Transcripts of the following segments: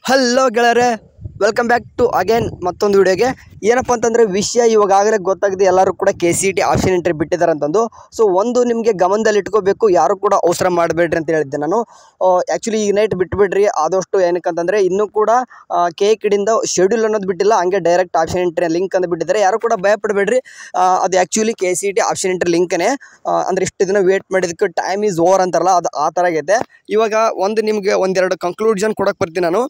Hello ಗೆಳೆಯರೆ, welcome back to again ಮತ್ತೊಂದು ವಿಡಿಯೋಗೆ. ಏನಪ್ಪ ಅಂತಂದರೆ ವಿಷಯ ಇವಾಗಲೇ ಗೊತ್ತಾಗಿದೆ, ಎಲ್ಲರೂ ಕೂಡ KCET ಆಪ್ಷನ್ ಎಂಟ್ರಿ ಬಿಟ್ಟಿದ್ದಾರೆ ಅಂತಂದು. ಸೊ ಒಂದು ನಿಮಗೆ ಗಮನದಲ್ಲಿ ಇಟ್ಕೋಬೇಕು, ಯಾರು ಕೂಡ ಅವಸರ ಮಾಡಬೇಡ್ರಿ ಅಂತ ಹೇಳಿದ್ದೆ ನಾನು. ಆ್ಯಕ್ಚುಲಿ ಈ ನೈಟ್ ಬಿಟ್ಟುಬಿಡ್ರಿ ಆದಷ್ಟು. ಏನಕ್ಕಂತಂದರೆ ಇನ್ನೂ ಕೂಡ KCET ಶೆಡ್ಯೂಲ್ ಅನ್ನೋದು ಬಿಟ್ಟಿಲ್ಲ, ಹಂಗೆ ಡೈರೆಕ್ಟ್ ಆಪ್ಷನ್ ಎಂಟ್ರಿ ಲಿಂಕ್ ಅಂತ ಬಿಟ್ಟಿದ್ದಾರೆ. ಯಾರು ಕೂಡ ಭಯಪಡಬೇಡ್ರಿ, ಅದು ಆ್ಯಕ್ಚುಲಿ KCET ಆಪ್ಷನ್ ಎಂಟ್ರಿ ಲಿಂಕನೇ. ಅಂದರೆ ಇಷ್ಟು ದಿನ ವೇಟ್ ಮಾಡಿದ್ದಕ್ಕೆ ಟೈಮ್ ಈಸ್ ಓವರ್ ಅಂತಾರಲ್ಲ, ಅದು ಆ ಥರ ಆಗೈತೆ. ಇವಾಗ ನಿಮಗೆ ಒಂದೆರಡು ಕನ್ಕ್ಲೂಷನ್ ಕೊಡೋಕೆ ಬರ್ತೀನಿ ನಾನು.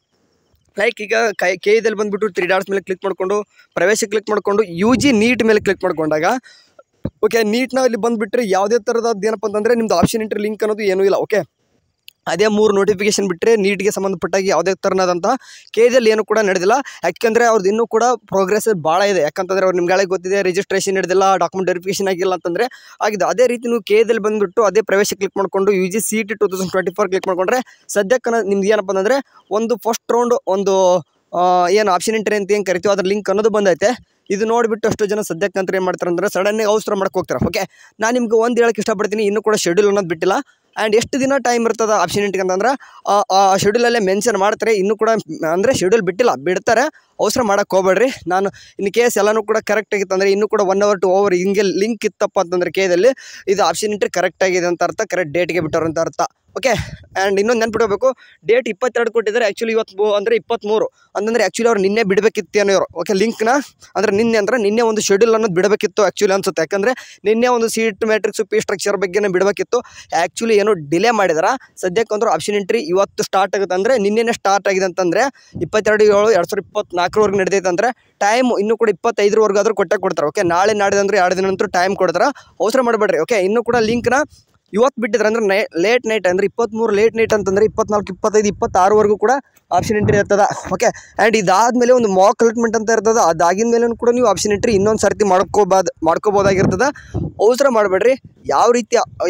ಲೈಕ್ ಈಗ KEದಲ್ಲಿ ಬಂದುಬಿಟ್ಟು 3 ಡಾಟ್ಸ್ ಮೇಲೆ ಕ್ಲಿಕ್ ಮಾಡಿಕೊಂಡು ಪ್ರವೇಶ ಕ್ಲಿಕ್ ಮಾಡಿಕೊಂಡು UG ನೀಟ್ ಮೇಲೆ ಕ್ಲಿಕ್ ಮಾಡ್ಕೊಂಡಾಗ ಓಕೆ, ನೀಟ್ನ ಇಲ್ಲಿ ಬಂದುಬಿಟ್ರೆ ಯಾವುದೇ ಥರದ್ದು ಏನಪ್ಪ ಅಂತಂದರೆ ನಿಮ್ಮದು ಆಪ್ಷನ್ ಎಂಟ್ರಿ ಲಿಂಕ್ ಅನ್ನೋದು ಏನೂ ಇಲ್ಲ. ಓಕೆ, ಅದೇ 3 ನೋಟಿಫಿಕೇಶನ್ ಬಿಟ್ಟರೆ ನೀಟ್ಗೆ ಸಂಬಂಧಪಟ್ಟಾಗಿ ಯಾವುದೇ ಥರನಾದಂಥ KEದಲ್ಲಿ ಏನೂ ಕೂಡ ನಡೆದಿಲ್ಲ. ಯಾಕೆಂದರೆ ಅವ್ರದ್ದು ಇನ್ನೂ ಕೂಡ ಪ್ರೋಗ್ರೆಸ್ ಭಾಳ ಇದೆ. ಯಾಕಂತಂದರೆ ಅವ್ರು ನಿಮ್ಗಳಿಗೆ ಗೊತ್ತಿದೆ, ರಿಜಿಸ್ಟ್ರೇಷನ್ ನಡೆದಿಲ್ಲ, ಡಾಕ್ಯುಮೆಂಟ್ ವೆರಿಫಿಕೇಷನ್ ಆಗಿಲ್ಲ ಅಂತಂದರೆ ಆಗಿದೆ. ಅದೇ ರೀತಿ ನೀವು KEದಲ್ಲಿ ಬಂದುಬಿಟ್ಟು ಅದೇ ಪ್ರವೇಶ ಕ್ಲಿಕ್ ಮಾಡಿಕೊಂಡು UG CET 2024 ಕ್ಲಿಕ್ ಮಾಡಿಕೊಂಡ್ರೆ ಸದ್ಯಕ್ಕೆ ನಿಮ್ದು ಏನಪ್ಪ ಅಂತಂದರೆ ಒಂದು ಫಸ್ಟ್ ರೌಂಡ್ ಏನು ಆಪ್ಷನ್ ಎಂಟ್ರಿ ಅಂತ ಏನು ಕರಿತೀವಿ ಅದ್ರ ಲಿಂಕ್ ಅನ್ನೋದು ಬಂದೈತೆ. ಇದು ನೋಡಿಬಿಟ್ಟು ಅಷ್ಟು ಜನ ಸದ್ಯಕ್ಕೆ ಅಂತ ಏನು ಮಾಡ್ತಾರೆ ಅಂದರೆ ಸಡನ್ನಾಗಿ ಅವಸರ ಮಾಡಕ್ಕೆ ಹೋಗ್ತಾರೆ. ಓಕೆ, ನಾನು ನಿಮ್ಗೆ ಒಂದು ಹೇಳಕ್ಕೆ ಇಷ್ಟಪಡ್ತೀನಿ, ಇನ್ನೂ ಕೂಡ ಶೆಡ್ಯೂಲ್ ಅನ್ನೋದು ಬಿಟ್ಟಿಲ್ಲ. ಆ್ಯಂಡ್ ಎಷ್ಟು ದಿನ ಟೈಮ್ ಇರ್ತದೆ ಆಪ್ಷನ್ ಎಂಟ್ರಿಗೆ ಅಂತಂದ್ರೆ ಆ ಶೆಡ್ಯೂಲಲ್ಲೇ ಮೆನ್ಷನ್ ಮಾಡ್ತಾರೆ. ಇನ್ನೂ ಕೂಡ ಅಂದರೆ ಶೆಡ್ಯೂಲ್ ಬಿಟ್ಟಿಲ್ಲ, ಬಿಡ್ತಾರೆ, ಅವಸರ ಮಾಡೋಕ್ಕೆ ಹೋಗ್ಬೇಡ್ರಿ. ನಾನು ಇನ್ ಕೇಸ್ ಎಲ್ಲನೂ ಕೂಡ ಕರೆಕ್ಟ್ ಆಗಿತ್ತು ಅಂದರೆ ಇನ್ನೂ ಕೂಡ 1 hour 2 hour ಹಿಂಗೆ ಲಿಂಕ್ ಇತ್ತಪ್ಪ ಅಂತಂದರೆ KEದಲ್ಲಿ ಇದು ಆಪ್ಷನ್ ಎಂಟ್ರಿ ಕರೆಕ್ಟ್ ಆಗಿದೆ ಅಂತ ಅರ್ಥ, ಕರೆಕ್ಟ್ ಡೇಟ್ಗೆ ಬಿಟ್ಟರು ಅಂತ ಅರ್ಥ. ಓಕೆ, ಆ್ಯಂಡ್ ಇನ್ನೊಂದು ನೆನ್ಪಿಡಬೇಕು, ಡೇಟ್ 22 ಕೊಟ್ಟಿದ್ದಾರೆ, ಆ್ಯಕ್ಚುಲಿ ಇವತ್ತು ಅಂದರೆ 23 ಅಂತಂದರೆ ಆ್ಯಕ್ಚುಲಿ ಅವ್ರು ನಿನ್ನೆ ಬಿಡಬೇಕಿತ್ತು ಏನೋ ಇವರು. ಓಕೆ, ಲಿಂಕ್ನ ಅಂದರೆ ನಿನ್ನೆ ಒಂದು ಶೆಡ್ಯೂಲ್ ಅನ್ನೋದು ಬಿಡಬೇಕಿತ್ತು ಆ್ಯಕ್ಚುಲಿ ಅನ್ಸುತ್ತೆ. ಯಾಕಂದರೆ ನಿನ್ನೆ ಒಂದು ಸೀಟ್ ಮ್ಯಾಟ್ರಿಕ್ಸು ಪಿ ಸ್ಟ್ರಕ್ಚರ್ ಬಗ್ಗೆನೇ ಬಿಡಬೇಕಿತ್ತು. ಆ್ಯಕ್ಚುಲಿ ಏನೋ ಡಿಲೇ ಮಾಡಿದಾರೆ. ಸದ್ಯಕ್ಕಂದ್ರೂ ಆಪ್ಷನ್ ಎಂಟ್ರಿ ಇವತ್ತು ಸ್ಟಾರ್ಟ್ ಆಗುತ್ತೆ ಅಂದರೆ ನಿನ್ನೆನೇ ಸ್ಟಾರ್ಟ್ ಆಗಿದೆ ಅಂತಂದರೆ 22/7/2024 ನಡೆದೈತೆ ಅಂದರೆ ಟೈಮ್ ಇನ್ನೂ ಕೂಡ 25 ಆದರೂ ಕೊಡ್ತಾರೆ. ಓಕೆ, ನಾಳೆ ನಾಡಿದಂದ್ರೆ 2 ದಿನ ನಂತರ ಟೈಮ್ ಕೊಡ್ತಾರೆ, ಅವಸರ ಮಾಡಬೇಡ್ರಿ. ಓಕೆ, ಇನ್ನೂ ಕೂಡ ಲಿಂಕ್ನ ಇವತ್ತು ಬಿಟ್ಟಿದ್ರೆ ಅಂದರೆ ಲೇಟ್ ನೈಟ್ ಅಂದರೆ 23 ಲೇಟ್ ನೈಟ್ ಅಂತಂದರೆ 24, 25, 26 ಕೂಡ ಆಪ್ಷನ್ ಎಂಟ್ರಿ ಇರ್ತದೆ. ಓಕೆ, ಆ್ಯಂಡ್ ಇದಾದಮೇಲೆ ಒಂದು ಮಾಕ್ ಅಲಾಟ್ಮೆಂಟ್ ಅಂತ ಇರ್ತದೆ. ಅದಾಗಿನ ಮೇಲೂ ಕೂಡ ನೀವು ಆಪ್ಷನ್ ಎಂಟ್ರಿ ಇನ್ನೊಂದು ಸರ್ತಿ ಮಾಡ್ಕೋಬೋದಾಗಿರ್ತದೆ. ಅವಸರ ಮಾಡಬೇಡ್ರಿ.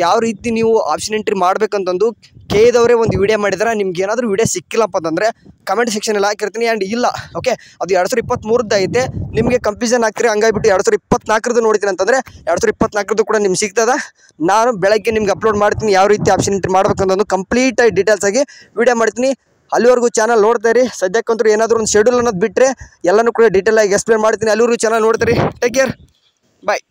ಯಾವ ರೀತಿ ನೀವು ಆಪ್ಷನ್ ಎಂಟ್ರಿ ಮಾಡ್ಬೇಕಂತಂದು KEದವರೇ ಒಂದು ವಿಡಿಯೋ ಮಾಡಿದ್ರೆ, ನಿಮ್ಗೆ ಏನಾದರೂ ವಿಡಿಯೋ ಸಿಕ್ಕಿಲ್ಲಪ್ಪ ಅಂತಂದರೆ ಕಮೆಂಟ್ ಸೆಕ್ಷನಲ್ಲಿ ಹಾಕಿರ್ತೀನಿ. ಆ್ಯಂಡ್ ಇಲ್ಲ, ಓಕೆ, ಅದು 2023 ಐತೆ, ನಿಮಗೆ ಕನ್ಫ್ಯೂಷನ್ ಹಾಕಿರಿ. ಹಂಗಾಗಿಬಿಟ್ಟು 2024 ನೋಡ್ತೀನಿ ಅಂತಂದರೆ 2024 ಕೂಡ ನಿಮ್ಗೆ ಸಿಗ್ತದೆ. ನಾನು ಬೆಳಗ್ಗೆ ನಿಮ್ಗೆ ಅಪ್ಲೋಡ್ ಮಾಡ್ತೀನಿ ಯಾವ ರೀತಿ ಆಪ್ಷನ್ ಎಂಟ್ರಿ ಮಾಡ್ಬೇಕಂತಂದು ಕಂಪ್ಲೀಟಾಗಿ ಡೀಟೇಲ್ಸ್ ಆಗಿ ವಿಡಿಯೋ ಮಾಡ್ತೀನಿ. ಅಲ್ಲಿವರೆಗೂ ಚಾನಲ್ ನೋಡ್ತಾ ಇರಿ. ಸದ್ಯಕ್ಕಂತೂ ಏನಾದರೂ ಒಂದು ಶೆಡ್ಯೂಲ್ ಅನ್ನೋದು ಬಿಟ್ಟರೆ ಎಲ್ಲನೂ ಕೂಡ ಡೀಟೇಲಾಗಿ ಎಕ್ಸ್ಪ್ಲೇನ್ ಮಾಡ್ತೀನಿ. ಅಲ್ಲಿವರೆಗೂ ಚಾನಲ್ ನೋಡ್ತೀರಿ. ಟೇಕ್ ಕೇರ್, ಬಾಯ್.